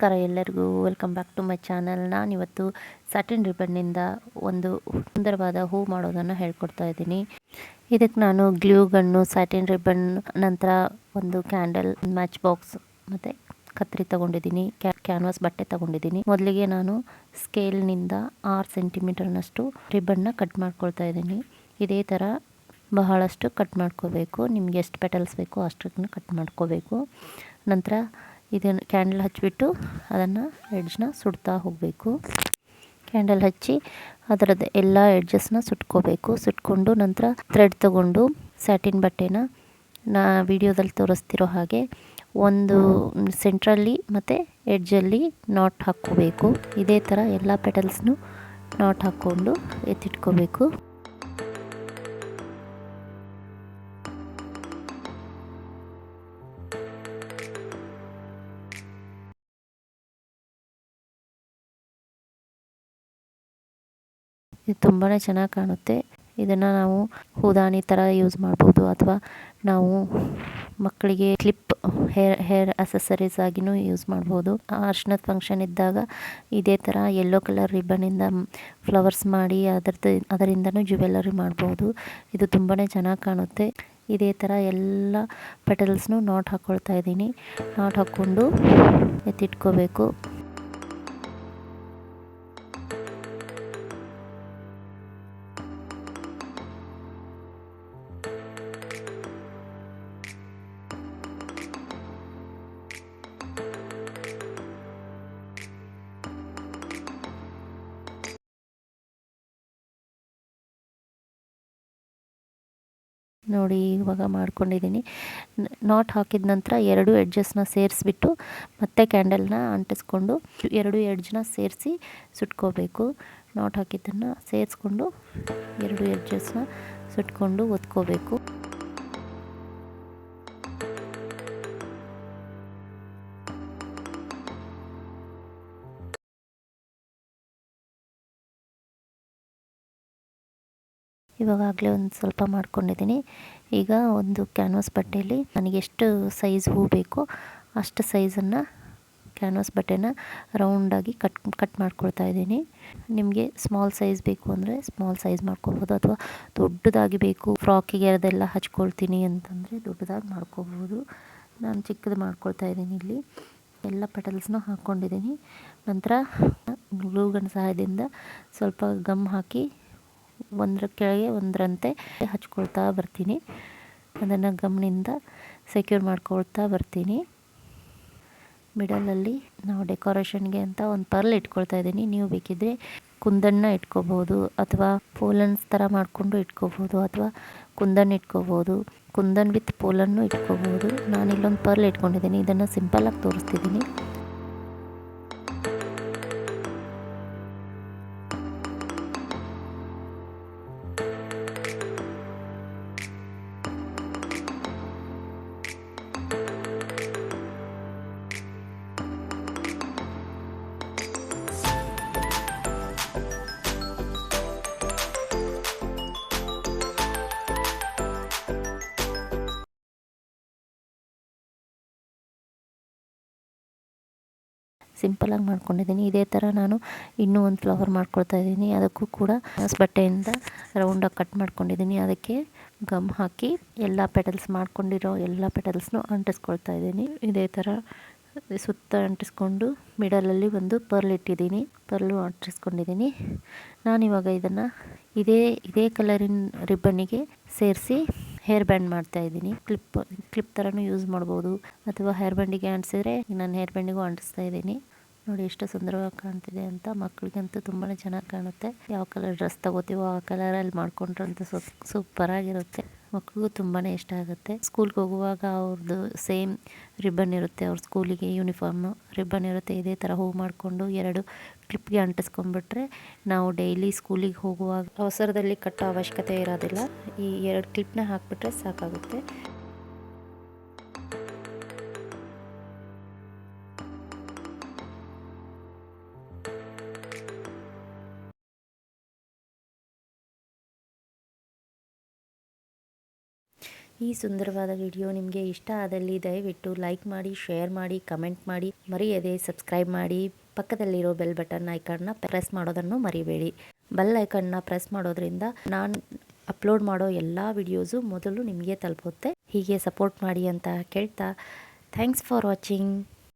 ನಮಸ್ಕಾರ ಎಲ್ಲರಿಗೂ, welcome back to my channel. ನಾನಿವತ್ತು ಸ್ಯಾಟಿನ್ ರಿಬ್ಬನ್ನಿಂದ ಒಂದು ಸುಂದರವಾದ ಹೂ ಮಾಡೋದನ್ನು ಹೇಳ್ಕೊಡ್ತಾ ಇದ್ದೀನಿ. ಇದಕ್ಕೆ ನಾನು ಗ್ಲೂ ಗನ್ನು, ಸ್ಯಾಟಿನ್ ರಿಬ್ಬನ್, ನಂತರ ಒಂದು ಕ್ಯಾಂಡಲ್, ಮ್ಯಾಚ್ ಬಾಕ್ಸ್ ಮತ್ತು ಕತ್ರಿ ತಗೊಂಡಿದ್ದೀನಿ, ಕ್ಯಾನ್ವಾಸ್ ಬಟ್ಟೆ ತಗೊಂಡಿದ್ದೀನಿ. ಮೊದಲಿಗೆ ನಾನು ಸ್ಕೇಲ್ನಿಂದ 6 ಸೆಂಟಿಮೀಟರ್ನಷ್ಟು ರಿಬ್ಬನ್ನ ಕಟ್ ಮಾಡ್ಕೊಳ್ತಾ ಇದ್ದೀನಿ. ಇದೇ ಥರ ಬಹಳಷ್ಟು ಕಟ್ ಮಾಡ್ಕೋಬೇಕು. ನಿಮ್ಗೆ ಎಷ್ಟು ಪೆಟಲ್ಸ್ ಬೇಕೋ ಅಷ್ಟನ್ನು ಕಟ್ ಮಾಡ್ಕೋಬೇಕು. ನಂತರ ಇದನ್ನು ಕ್ಯಾಂಡಲ್ ಹಚ್ಚಿಬಿಟ್ಟು ಅದನ್ನು ಎಡ್ಜ್ನ ಸುಡ್ತಾ ಹೋಗಬೇಕು. ಕ್ಯಾಂಡಲ್ ಹಚ್ಚಿ ಅದರದ್ದು ಎಲ್ಲ ಎಡ್ಜಸ್ನ ಸುಟ್ಕೋಬೇಕು. ಸುಟ್ಕೊಂಡು ನಂತರ ಥ್ರೆಡ್ ತಗೊಂಡು ಸ್ಯಾಟಿನ್ ಬಟ್ಟೆನ ವಿಡಿಯೋದಲ್ಲಿ ತೋರಿಸ್ತಿರೋ ಹಾಗೆ ಒಂದು ಸೆಂಟ್ರಲ್ಲಿ ಮತ್ತು ಎಡ್ಜಲ್ಲಿ ನಾಟ್ ಹಾಕ್ಕೋಬೇಕು. ಇದೇ ಥರ ಎಲ್ಲ ಪೆಟಲ್ಸ್ನು ನಾಟ್ ಹಾಕ್ಕೊಂಡು ಎತ್ತಿಟ್ಕೋಬೇಕು. ಇದು ತುಂಬಾ ಚೆನ್ನಾಗಿ ಕಾಣುತ್ತೆ. ಇದನ್ನು ನಾವು ಹೂದಾನಿ ಥರ ಯೂಸ್ ಮಾಡ್ಬೋದು, ಅಥವಾ ನಾವು ಮಕ್ಕಳಿಗೆ ಕ್ಲಿಪ್ ಹೇರ್ ಅಸೆಸರೀಸ್ ಆಗಿನೂ ಯೂಸ್ ಮಾಡ್ಬೋದು. ಅರ್ಶಿನದ ಫಂಕ್ಷನ್ ಇದ್ದಾಗ ಇದೇ ಥರ ಯೆಲ್ಲೋ ಕಲರ್ ರಿಬ್ಬನಿಂದ ಫ್ಲವರ್ಸ್ ಮಾಡಿ ಅದರಿಂದನೂ ಜ್ಯುವೆಲ್ಲರಿ ಮಾಡ್ಬೋದು. ಇದು ತುಂಬಾ ಚೆನ್ನಾಗಿ ಕಾಣುತ್ತೆ. ಇದೇ ಥರ ಎಲ್ಲ ಪೆಟಲ್ಸ್ನು ನಾಟ್ ಹಾಕ್ಕೊಳ್ತಾ ಇದ್ದೀನಿ. ನಾಟ್ ಹಾಕ್ಕೊಂಡು ಎತ್ತಿಟ್ಕೋಬೇಕು. ನೋಡಿ, ಇವಾಗ ಮಾಡ್ಕೊಂಡಿದ್ದೀನಿ. ನಾಟ್ ಹಾಕಿದ ನಂತರ 2 ಎಡ್ಜಸ್ನ ಸೇರಿಸ್ಬಿಟ್ಟು ಮತ್ತೆ ಕ್ಯಾಂಡಲ್ನ ಅಂಟಿಸ್ಕೊಂಡು 2 ಎಡ್ಜ್ನ ಸೇರಿಸಿ ಸುಟ್ಕೋಬೇಕು. ನಾಟ್ ಹಾಕಿದ್ದನ್ನು ಸೇರಿಸ್ಕೊಂಡು 2 ಎಡ್ಜಸ್ನ ಸುಟ್ಕೊಂಡು ಒತ್ಕೋಬೇಕು. ಇವಾಗಲೇ ಒಂದು ಸ್ವಲ್ಪ ಮಾಡ್ಕೊಂಡಿದ್ದೀನಿ. ಈಗ ಒಂದು ಕ್ಯಾನ್ವಾಸ್ ಬಟ್ಟೆಯಲ್ಲಿ ನನಗೆ ಎಷ್ಟು ಸೈಜ್ ಹೂ ಬೇಕೋ ಅಷ್ಟು ಸೈಜನ್ನು ಕ್ಯಾನ್ವಾಸ್ ಬಟ್ಟೆನ ರೌಂಡಾಗಿ ಕಟ್ ಮಾಡ್ಕೊಳ್ತಾ ಇದ್ದೀನಿ. ನಿಮಗೆ ಸ್ಮಾಲ್ ಸೈಜ್ ಬೇಕು ಅಂದರೆ ಸ್ಮಾಲ್ ಸೈಜ್ ಮಾಡ್ಕೋಬೋದು, ಅಥವಾ ದೊಡ್ಡದಾಗಿ ಬೇಕು, ಫ್ರಾಕಿಗೆ ಅದೆಲ್ಲ ಹಚ್ಕೊಳ್ತೀನಿ ಅಂತಂದರೆ ದೊಡ್ಡದಾಗಿ ಮಾಡ್ಕೋಬೋದು. ನಾನು ಚಿಕ್ಕದು ಮಾಡ್ಕೊಳ್ತಾ ಇದ್ದೀನಿ. ಇಲ್ಲಿ ಎಲ್ಲ ಪೆಟಲ್ಸ್ನೂ ಹಾಕ್ಕೊಂಡಿದ್ದೀನಿ. ನಂತರ ಗ್ಲೂ ಗನ್ ಸಹಾಯದಿಂದ ಸ್ವಲ್ಪ ಗಮ್ ಹಾಕಿ ಒಂದರ ಕೆಳಗೆ ಒಂದರಂತೆ ಹಚ್ಕೊಳ್ತಾ ಬರ್ತೀನಿ. ಅದನ್ನು ಗಮ್ನಿಂದ ಸೆಕ್ಯೂರ್ ಮಾಡ್ಕೊಳ್ತಾ ಬರ್ತೀನಿ. ಮಿಡಲಲ್ಲಿ ನಾವು ಡೆಕೋರೇಷನ್ಗೆ ಅಂತ ಒಂದು ಪರ್ಲ್ ಇಟ್ಕೊಳ್ತಾ ಇದ್ದೀನಿ. ನೀವು ಬೇಕಿದ್ದರೆ ಕುಂದನ್ನ ಇಟ್ಕೋಬೋದು, ಅಥವಾ ಪೋಲನ್ಸ್ ಥರ ಮಾಡಿಕೊಂಡು ಇಟ್ಕೋಬೋದು, ಅಥವಾ ಕುಂದನ್ ಇಟ್ಕೋಬೋದು. ಕುಂದನ್ ವಿತ್ ಪೋಲನ್ನು ಇಟ್ಕೋಬೋದು. ನಾನಿಲ್ಲೊಂದು ಪರ್ಲ್ ಇಟ್ಕೊಂಡಿದ್ದೀನಿ. ಇದನ್ನು ಸಿಂಪಲಾಗಿ ತೋರಿಸ್ತಿದ್ದೀನಿ. ಸಿಂಪಲಾಗಿ ಮಾಡ್ಕೊಂಡಿದ್ದೀನಿ. ಇದೇ ಥರ ನಾನು ಇನ್ನೂ ಒಂದು ಫ್ಲವರ್ ಮಾಡ್ಕೊಳ್ತಾ ಇದ್ದೀನಿ. ಅದಕ್ಕೂ ಕೂಡ ಬಟ್ಟೆಯಿಂದ ರೌಂಡಾಗಿ ಕಟ್ ಮಾಡ್ಕೊಂಡಿದ್ದೀನಿ. ಅದಕ್ಕೆ ಗಮ್ ಹಾಕಿ ಎಲ್ಲ ಪೆಟಲ್ಸ್ ಮಾಡ್ಕೊಂಡಿರೋ ಎಲ್ಲ ಪೆಟಲ್ಸ್ನೂ ಅಂಟಿಸ್ಕೊಳ್ತಾ ಇದ್ದೀನಿ. ಇದೇ ಥರ ಸುತ್ತ ಅಂಟಿಸ್ಕೊಂಡು ಮಿಡಲಲ್ಲಿ ಒಂದು ಪರ್ಲ್ ಇಟ್ಟಿದ್ದೀನಿ, ಪರ್ಲು ಅಂಟಿಸ್ಕೊಂಡಿದ್ದೀನಿ. ನಾನಿವಾಗ ಇದನ್ನು ಇದೇ ಕಲರಿನ ರಿಬ್ಬನ್ನಿಗೆ ಸೇರಿಸಿ ಹೇರ್ ಬ್ಯಾಂಡ್ ಮಾಡ್ತಾಯಿದ್ದೀನಿ. ಕ್ಲಿಪ್ ಥರನೂ ಯೂಸ್ ಮಾಡ್ಬೋದು, ಅಥವಾ ಹೇರ್ ಬ್ಯಾಂಡಿಗೆ ಅಂಟಿಸಿದ್ರೆ ನಾನು ಹೇರ್ ಬ್ಯಾಂಡಿಗೂ ಅಂಟಿಸ್ತಾ ಇದ್ದೀನಿ. ನೋಡಿ ಎಷ್ಟು ಸುಂದರವಾಗಿ ಕಾಣ್ತಿದೆ ಅಂತ. ಮಕ್ಕಳಿಗಂತೂ ತುಂಬಾ ಚೆನ್ನಾಗಿ ಕಾಣುತ್ತೆ. ಯಾವ ಕಲರ್ ಡ್ರೆಸ್ ತಗೋತೀವೋ ಆ ಕಲರಲ್ಲಿ ಮಾಡ್ಕೊಂಡ್ರಂತೂ ಸೂಪರಾಗಿರುತ್ತೆ. ಮಕ್ಕಳಿಗೂ ತುಂಬಾ ಇಷ್ಟ ಆಗುತ್ತೆ. ಸ್ಕೂಲ್ಗೆ ಹೋಗುವಾಗ ಅವ್ರದ್ದು ಸೇಮ್ ರಿಬ್ಬನ್ ಇರುತ್ತೆ, ಅವ್ರ ಸ್ಕೂಲಿಗೆ ಯೂನಿಫಾರ್ಮು ರಿಬ್ಬನ್ ಇರುತ್ತೆ. ಇದೇ ಥರ ಹೂ ಮಾಡಿಕೊಂಡು 2 ಕ್ಲಿಪ್ಗೆ ಅಂಟಿಸ್ಕೊಂಡ್ಬಿಟ್ರೆ ನಾವು ಡೈಲಿ ಸ್ಕೂಲಿಗೆ ಹೋಗುವಾಗ ಅವಸರದಲ್ಲಿ ಕಟ್ಟೋ ಅವಶ್ಯಕತೆ ಇರೋದಿಲ್ಲ. ಈ 2 ಕ್ಲಿಪ್ನ ಹಾಕಿಬಿಟ್ರೆ ಸಾಕಾಗುತ್ತೆ. ಈ ಸುಂದರವಾದ ವಿಡಿಯೋ ನಿಮಗೆ ಇಷ್ಟ ಆದಲ್ಲಿ ದಯವಿಟ್ಟು ಲೈಕ್ ಮಾಡಿ, ಶೇರ್ ಮಾಡಿ, ಕಮೆಂಟ್ ಮಾಡಿ, ಮರೆಯದೆ ಸಬ್ಸ್ಕ್ರೈಬ್ ಮಾಡಿ. ಪಕ್ಕದಲ್ಲಿರೋ ಬೆಲ್ ಬಟನ್ ಐಕನ್ನ ಪ್ರೆಸ್ ಮಾಡೋದನ್ನು ಮರಿಬೇಡಿ. ಬೆಲ್ ಐಕನ್ನ ಪ್ರೆಸ್ ಮಾಡೋದ್ರಿಂದ ನಾನು ಅಪ್ಲೋಡ್ ಮಾಡೋ ಎಲ್ಲ ವಿಡಿಯೋಸು ಮೊದಲು ನಿಮಗೆ ತಲುಪುತ್ತೆ. ಹೀಗೆ ಸಪೋರ್ಟ್ ಮಾಡಿ ಅಂತ ಕೇಳ್ತಾ, ಥ್ಯಾಂಕ್ಸ್ ಫಾರ್ ವಾಚಿಂಗ್.